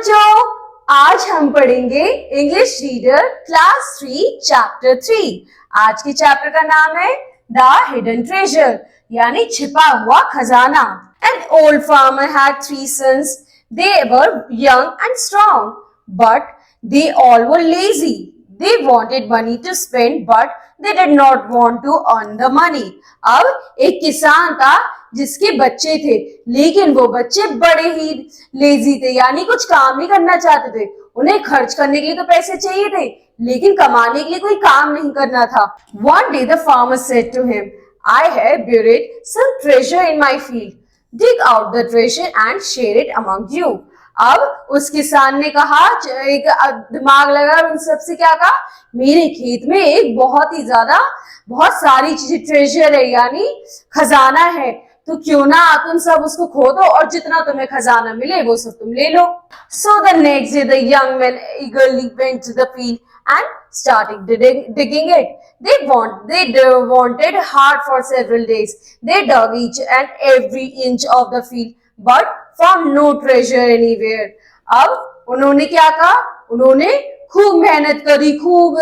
बच्चों, आज हम पढ़ेंगे इंग्लिश रीडर क्लास 3 चैप्टर 3। आज के चैप्टर का नाम है द हिडन ट्रेजर यानी छिपा हुआ खजाना। An old farmer had 3 sons. They were young and strong, but they all were lazy. They wanted money to spend, but they did not want to earn the money. अब एक किसान था जिसके बच्चे थे, लेकिन वो बच्चे बड़े ही लेजी थे, यानी कुछ काम नहीं करना चाहते थे। उन्हें खर्च करने के लिए तो पैसे चाहिए थे, लेकिन कमाने के लिए कोई काम नहीं करना था। One day the farmer said to him, I have buried some treasure in my field. Dig out the treasure and share it among you. अब उस किसान ने कहा, एक दिमाग लगा उन सबसे, क्या कहा, मेरे खेत में एक बहुत सारी चीजें ट्रेजर है यानी खजाना है, तो क्यों ना तुम सब उसको खोदो और जितना तुम्हें खजाना मिले वो सब तुम ले लो। So the next day the young men eagerly went to the field and started digging it. They wanted hard for several days. They dug each and every inch of the field, but found no treasure anywhere. अब उन्होंने क्या कहा, उन्होंने खूब मेहनत करी, खूब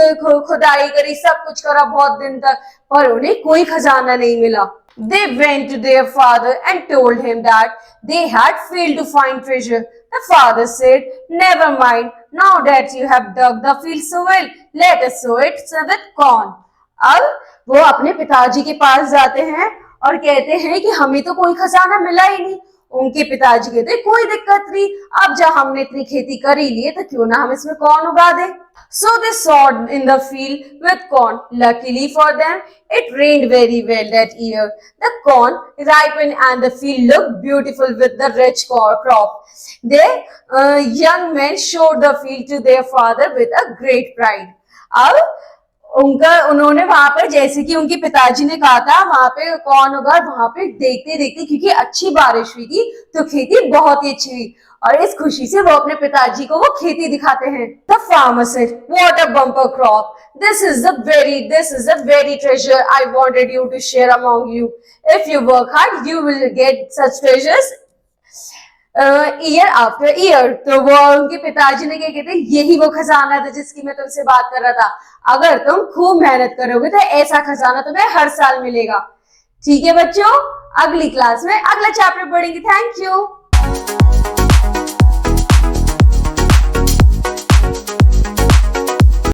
खुदाई करी, सब कुछ करा बहुत दिन तक, पर उन्हें कोई खजाना नहीं मिला। They went to their father and told him that they had failed to find treasure. The father said, never mind, now that you have dug the field so well, let us sow it with corn. अब वो अपने पिताजी के पास जाते हैं और कहते हैं कि हमें तो कोई खजाना मिला ही नहीं। उनके पिताजी कहते कोई दिक्कत नहीं, अब जब हमने इतनी खेती कर ही ली है तो क्यों ना हम इसमें कॉर्न उगा दे। So they sowed in the field with corn. Luckily for them, it rained very well that year. The corn ripened and the field looked beautiful with the rich crop. The young men showed the field to their father with a great pride. अब उन्होंने वहां पर, जैसे कि उनके पिताजी ने कहा था, वहां पे कौन उगा, वहां पे देखते देखते, क्योंकि अच्छी बारिश हुई थी तो खेती बहुत ही अच्छी हुई, और इस खुशी से वो अपने पिताजी को वो खेती दिखाते हैं। The farmer said, "What a bumper crop! This is the very treasure I wanted you to share among you. If you work hard, you will get such treasures year after year. तो वो उनके पिताजी ने क्या कहते, यही वो खजाना था जिसकी मैं तुमसे बात कर रहा था। अगर तुम खूब मेहनत करोगे तो ऐसा खजाना तुम्हें हर साल मिलेगा। ठीक है बच्चों, अगली क्लास में अगला चैप्टर पढ़ेंगे। Thank you.